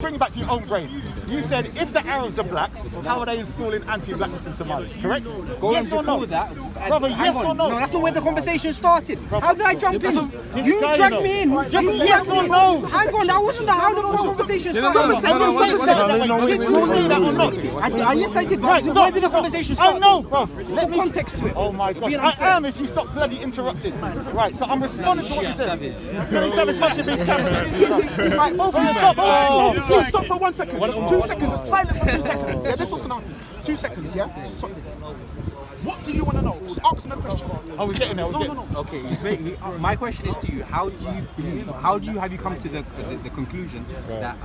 bring it back to your own brain. You said if the Arabs are black, how are they installing anti-blackness in Somalia? Correct? Yes or no? Brother, yes or no? No, that's not where the conversation started. How did I jump in? You dragged me in. Just yes or no? Hang on, that wasn't how the conversation started. Did you say that or not? Yes, I did. Right, stop. Where did the conversation start? Oh no, bro. Let me context to it. Oh my gosh. I am if you stop bloody interrupting. Right, so I'm responding to what you said. Tony Savage punching these cameras. Right, both of you stop. Please stop for 1 second. Just 2 seconds. Just silence for 2 seconds. Yeah, this was gonna happen. 2 seconds, yeah? Just stop this. What do you want to know? Just ask me a question. I was getting there. No. Okay, my question is to you. How do you believe? Have you come to the conclusion that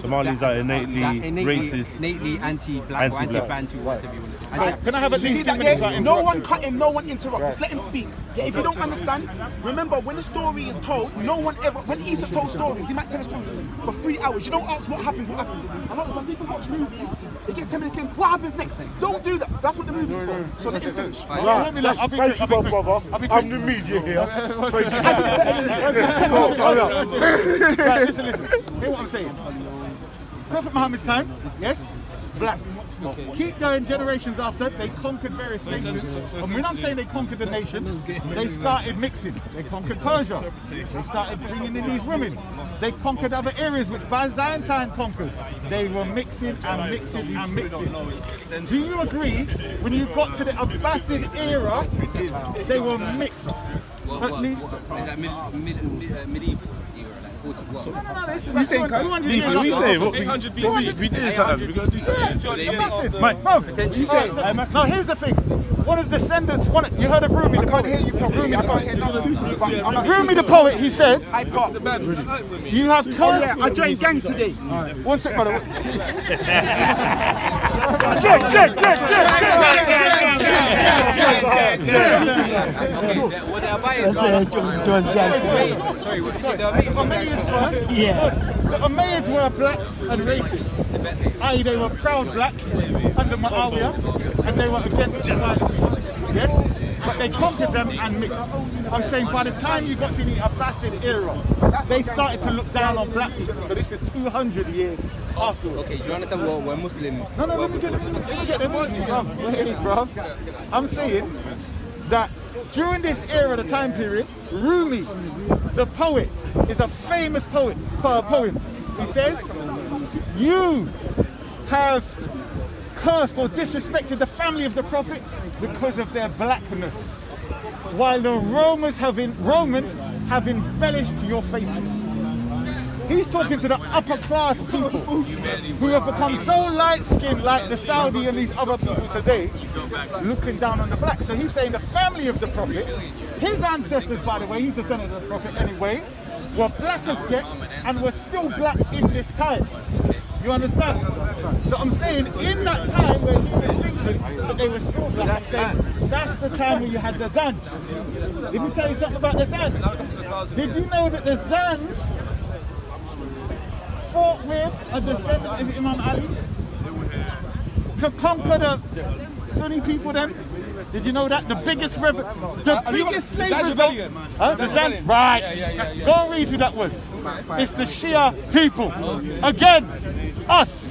Somalis are innately racist, innately anti-black, or anti-Bantu, whatever you want to say? Can I have at least 2 minutes? No one cut him, no one interrupt. Just let him speak. Yeah, if you don't understand, remember when the story is told, no one ever. When Issa told stories, he might tell a story for 3 hours. You don't ask what happens. What happens? A lot of when people watch movies, they get 10 minutes in. What happens next? Don't do that. That's what the movie's for. So let him finish. Thank you, brother. I'm the media here. Right, listen. Hear what I'm saying. Prophet Muhammad's time, yes, black. Okay. Keep going generations after, they conquered various nations. And when I'm saying they conquered the nations, they started mixing. They conquered Persia. They started bringing in these women. They conquered other areas which Byzantine conquered. They were mixing and mixing and mixing. Do you agree when you got to the Abbasid era, they were mixed? At least. Is that medieval? No, listen, you saying 200 years after. We say 800 BC. We did something. We got to do something. You say, no, here's the thing. One of the descendants, you heard of Rumi the poet? I can't hear you, Rumi. I can't hear nothing. Rumi the poet, he said, you have cursed. Oh yeah, I joined gang today. 1 second, brother. The Umayyads were black and racist. I.e. they were proud blacks under Muawiyah and they were against the white people. Yes? But they conquered them and mixed. I'm saying by the time you got to the Abbasid era, they started to look down on black people. So this is 200 years afterwards. Okay, do you understand what we're Muslim? No, let me get the bruv. I'm saying that during this era, the time period, Rumi, the poet, is a famous poem. He says, you have cursed or disrespected the family of the Prophet because of their blackness, while the Romans have embellished your faces. He's talking to the upper class people who have become so light-skinned like the Saudi and these other people today, looking down on the blacks. So he's saying the family of the Prophet, his ancestors, by the way, he descended of the Prophet anyway, were black as jet and were still black in this time. You understand? So I'm saying in that time where he was thinking that they were still black, I'm saying that's the time when you had the Zanj. Let me tell you something about the Zanj. Did you know that the Zanj fought with a descendant of Imam Ali to conquer the Sunni people then? Did you know that? The biggest slave revolt. The Zanj, right. Go and read who that was. It's the Shia people. Again, us.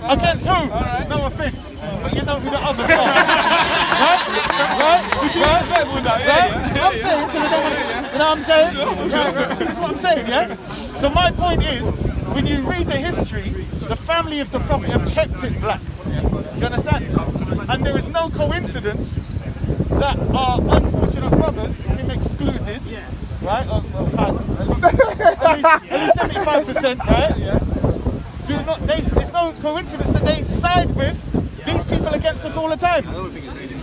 Against who? No offense. But you know who the others are. Right? I'm saying, because I don't want to, you know what I'm saying? This is what I'm saying, yeah? So my point is, when you read the history, the family of the Prophet have kept it black. Do you understand? And there is no coincidence that our unfortunate brothers, him excluded, right? At least 75%, right? It's no coincidence that they side with these people against us all the time.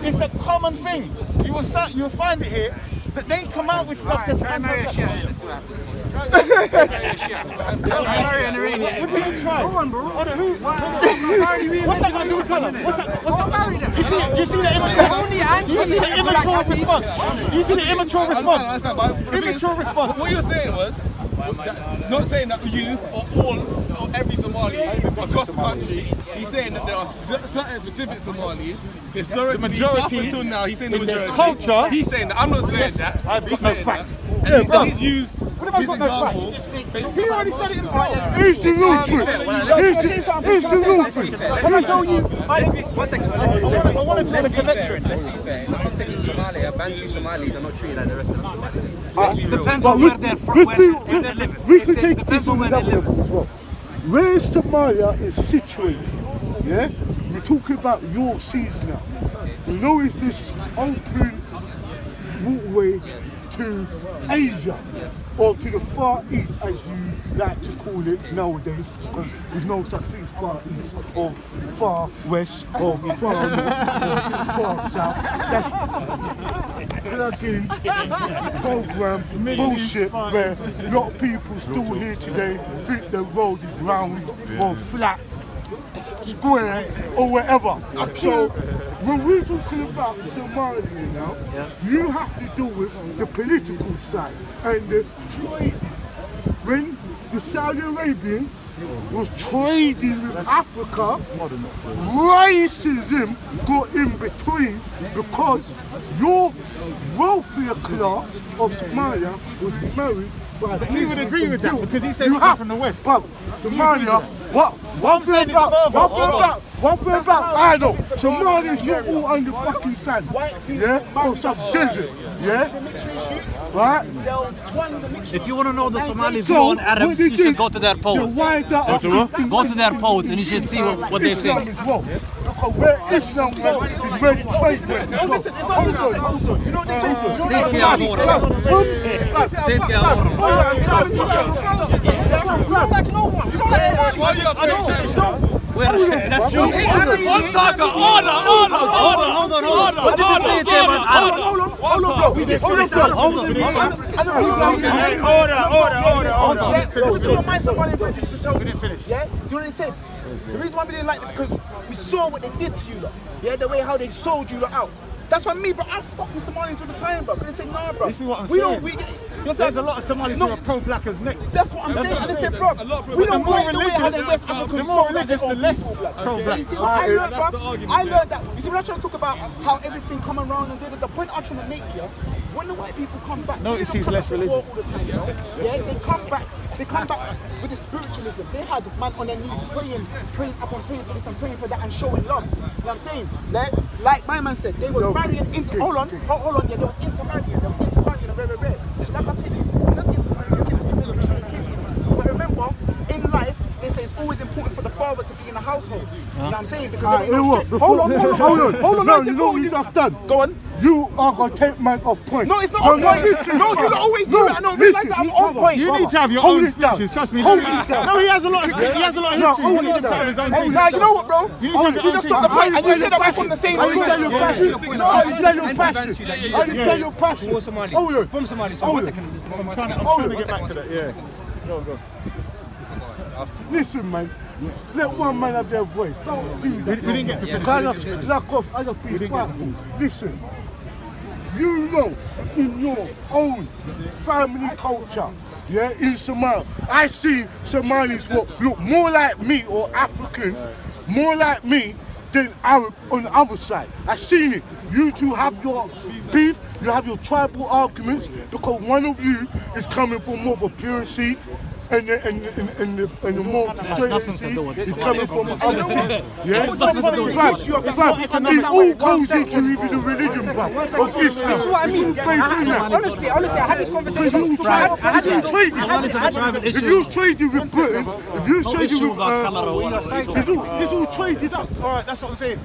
It's a common thing. You will find it here that they come out with stuff that's anti-black. What are you trying? Go on, bro. What's that got to do with colour? Do you see the immature response? Do you see the immature response? Immature response. What you're saying was, not saying that you or all or every Somali across the country. He's saying that there are certain specific Somalis, historically, the majority up until now. He's saying the majority. Culture. He's saying that. I'm not saying that. I've got no facts. And he's used his example He already said it himself. Here's the rule for it. Here's the rule for it. Can I tell you? One second. I want to draw the connection. Let's be fair. In Offence Somalia, Bantu Somalis are not treated like the rest of the Somalis. Depends on where they're from, where they're living. We can take Depends this on on where they another live. level as well. Where Somalia is situated, yeah? We're talking about your seas now. You know, it's this open walkway to Asia, or to the Far East, as you like to call it nowadays, because there's no such thing as Far East, or Far West, or Far North, or Far South. That's plug-in program bullshit where a lot of people still here today think the road is round or flat, square, or whatever. So when we're talking about Somalia now, you have to deal with the political side and the trade. When the Saudi Arabians was trading with Africa, racism got in between because your wealthier class of Somalia was married by the He would agree with that because he said you he's have from the West. But Somalia, one thing about I know, Somalia's not all under fucking sand, yeah, or some desert, yeah, right? If you want to know the Somalis who own Arabs, you should go to their polls. Go to their polls and you should see what they think. Because where Islam went is where the trade went. No, listen, it's not Islam. You know what they say? You don't like no one. You don't like somebody. That's true. One talker, order. Yeah? You know what they said? The reason why we didn't like it because we saw what they did to you lot. Yeah, the way how they sold you lot out. That's what me, bro. I fuck with Somalians all the time, bro. But they say, nah, bro. This is what I'm saying. There's a lot of Somalis who are pro-black as Nick. That's what I'm saying. And they said, bro, we don't like the way how they West the Africans more religious, the less pro-black. You see what I learned, bro? I learned that. You see when I try to talk about how everything come around and the point I'm trying to make here, when the white people come back, Notice they he's don't less come back to war religious. all the time, you know? Yeah, they come back with the spiritualism. They had man on their knees praying up and praying for this and praying for that and showing love. You know what I'm saying? Like my man said, they was marrying into, hold on, yeah, they was intermarrying. They was intermarrying and very rare. So like I tell you, you're not intermarrying kids, but remember, in life, they say it's always important for the father to be in the household. You know what I'm saying? Because hold on. No, you know what you just done? Go on. You are going to take man off point. No, it's not on point. No, you don't always do that. I don't realize that I'm on point. You need to have your own speeches, trust me. No, he has a lot of history. He needs to have his own thing. Now, you know what, bro? You just took the point and you said that we're from the same I understand your passion. I understand your passion. Hold on. From Somalia, so 1 second. I'm trying to get back to that, yeah. Go. Listen, man. Let one man have their voice. Don't do that. We didn't get to finish. I just lack off. I just be spiteful. Listen. You know, in your own family culture, yeah, in Somalia, I see Somalis look more like me or African, more like me than Arab on the other side. I seen it. You two have your beef, you have your tribal arguments because one of you is coming from more of a pure seed. And the more frustrated is coming from the other side. Yeah? It all goes into even the religion part of Islam. That's what I mean. Honestly, I had this conversation. If you was trading with Britain, if you was trading with it's all traded up. Alright, that's what I'm saying.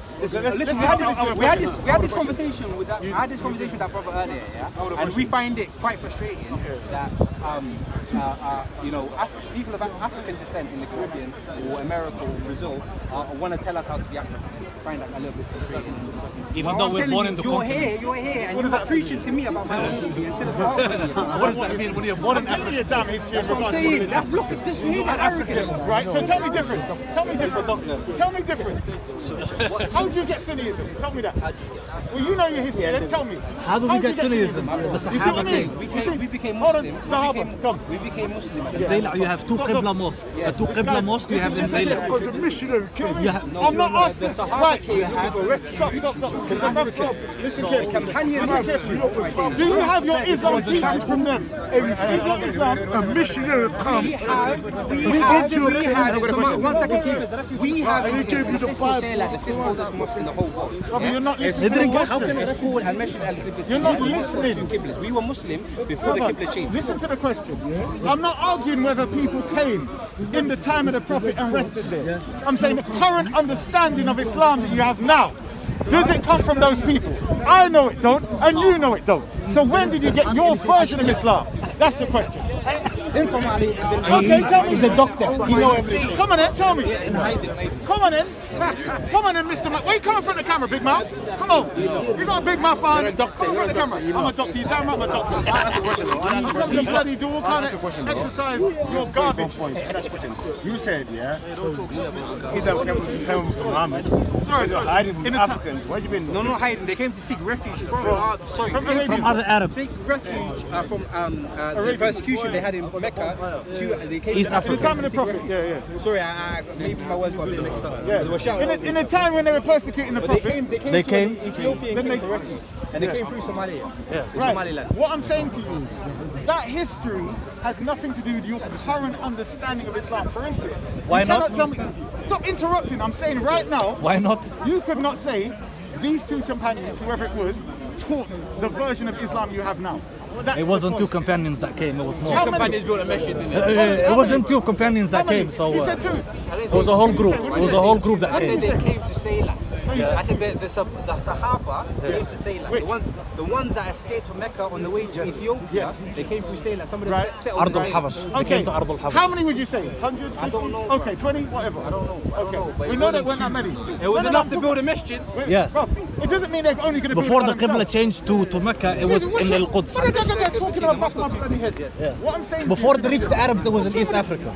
We had this conversation with that. I had this conversation with that brother earlier, yeah, and we find it quite frustrating that you know, people of African descent in the Caribbean or America or Brazil want to tell us how to be African. I find that a little bit frustrating. Even though we're born in the continent. You're here, and you're preaching to me about my identity instead of What does that mean when you're born in Africa? That's what I'm saying. That's look at this here, African. Right, so tell me different. Tell me different. How do you get Sunniism? Tell me that. Well, you know your history, then tell me. How do we get Sunniism? The Sahaba thing. We became Muslim. We became Muslim. Zaila, you have two Qibla mosques. The two Qibla mosques you have in Zaila. Because the missionary came. I'm not asking. right. Stop. Listen carefully. Do you have your Islam teaching from them? Islam. A missionary come. We have one second, we have people say like the fifth oldest mosque in the whole world. You're not listening. How can it's called al-Masjid al-Qibla? You're not listening. We were Muslim before the Qibla changed. Listen to the question. I'm not arguing whether people came in the time of the Prophet and rested there. I'm saying the current understanding of Islam that you have now, does it come from those people? I know it don't, and you know it don't. So when did you get your version of Islam? That's the question. In Somali, Okay, tell me. he's a doctor. He knows everything. Come on in, tell me. In Hyde, maybe. Come on in. Come on in, Mr. Where you coming from the camera, big mouth? Come on. You got a big mouth on. Come in front of the camera. I'm a doctor. You damn right I'm a doctor. That's a question. You come to bloody do all kind of exercise. You're garbage. That's a question. You said, yeah, he's the time of Muhammad. Sorry. Hiding from Africans. Where you been? No, hiding. They came to seek refuge from other Arabs. Seek refuge from the persecution they had in Mecca. They came East to Africa. The time of the Prophet. Yeah. Sorry, maybe my words got a bit mixed up. Yeah. They were shouting. In the time when they were persecuting the Prophet. They came to Ethiopia and came for refuge. And they came through Somalia. Somaliland. What I'm saying to you is that history has nothing to do with your current understanding of Islam. For instance, Why you cannot not? tell me. Stop interrupting. I'm saying right now. Why not? You could not say these two companions, whoever it was, taught the version of Islam you have now. That's It wasn't two companions that came, it was more. How many? Companions built a masjid, didn't it? It wasn't two companions that came, so He said two. it was a whole group. It was a whole group that I said came. they came to Sayla. I said the Sahaba came to Sayla. The ones that escaped from Mecca on the way to Ethiopia, they came through Sayla. Some of them settled Ard in Sayla. al-Habash. They came to Ard al-Habash. How many would you say? 100? I don't know. Okay, 20, whatever. I don't know. But We know that we're not many. it was enough to build a masjid. Yeah. Bro, it doesn't mean they're only going to Before the build it by Qibla themselves. changed to Mecca, it was in Al-Quds. What are they talking about back my bloody head? What I'm saying Before to they reached the Arabs, it was in East Africa.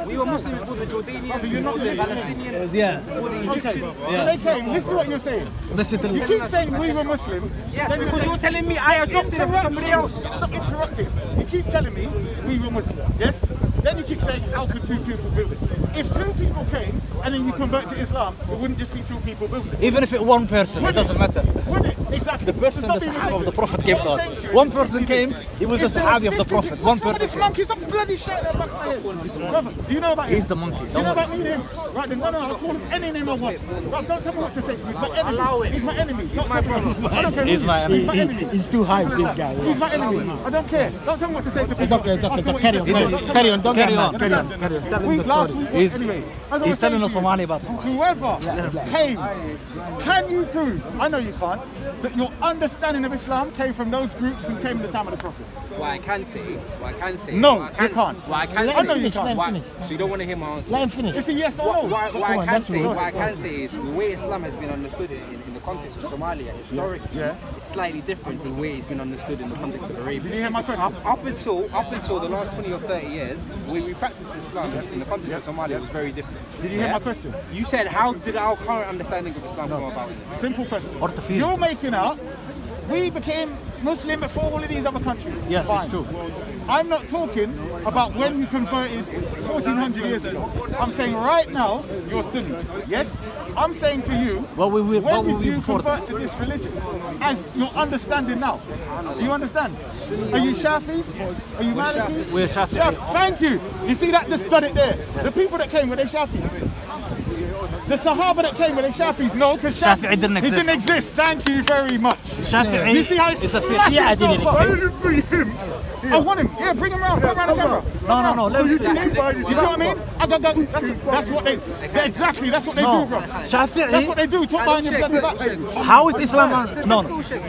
We were Muslim before the Jordanians, before the Palestinians, Yeah. before the Okay, Egyptians. so they came. Listen to what you're saying. Listen to You keep saying we were Muslim. Yes, then because you're telling me I adopted it from somebody else. Stop interrupting. You keep telling me we were Muslim. Yes? Then you keep saying how could two people build it? If two people came and then you convert to Islam, it wouldn't just be two people building it. Even if it one person, it doesn't matter. Would it? Exactly. The person, So stop the being Sahaba of the ridiculous. Prophet came to What I'm us. saying to you One is person came, he was the if there was Sahabi of the 50 Prophet. One Some of this person. monkey, stop bloody shouting at the back of my head. Brother, do you know about him? He's the monkey. Do you Don't know worry. about me and him? Right then, no, I'll call him any name I want. Bro, don't tell me what to say. He's my enemy. Allow it. He's my enemy. He's my brother. I don't care who He's my enemy. He's my enemy. He's too high, big guy. He's my enemy. I don't care. Don't tell me what to say to people. It's okay. After what Carry you on. said. Carry on. Don't Carry get on. mad. Carry on. Last week, He's- anyway. As I He's was telling saying us to you, Somali about Somali. whoever came, can you prove, I know you can't, that your understanding of Islam came from those groups who came in the time of the Prophet? What I can say. No, you can't. What I can I know say. you can't. So you don't want to hear my answer. Let him finish. It's a yes or no. What I can say is the way Islam has been understood in the context of Somalia historically, it's slightly different to the way it's been understood in the context of Did Arabia. you hear my question? Up until the last 20 or 30 years, the way we practice Islam in the context of Somalia was very different. Did you hear my question? You said, how did our current understanding of Islam come about? Simple question. Orthopedic. You're making out we became Muslim before all of these other countries. Yes, Fine. it's true. I'm not talking about when you converted 1400 years ago. I'm saying right now you're Sunnis. Yes? I'm saying to you, What were we when did you before? convert to this religion? As your understanding now. Do you understand? Are you Shafis? Are you Malikis? We're Shafi'i. Thank you. You see that? Just done it there. The people that came, were they Shafis? The Sahaba that came, were they Shafis? No, because Shafi'i didn't He didn't exist. Thank you very much. Shafi'i You see how he's is a smashing fish. so far? Why did you bring him? I want him. Yeah, bring him around. Bring him around the camera. No. Let You me see what I mean? That's what they. Exactly. That's what they do, bro. Shafi'i. That's what they do. Talk behind your bloody back. How is Islam? No.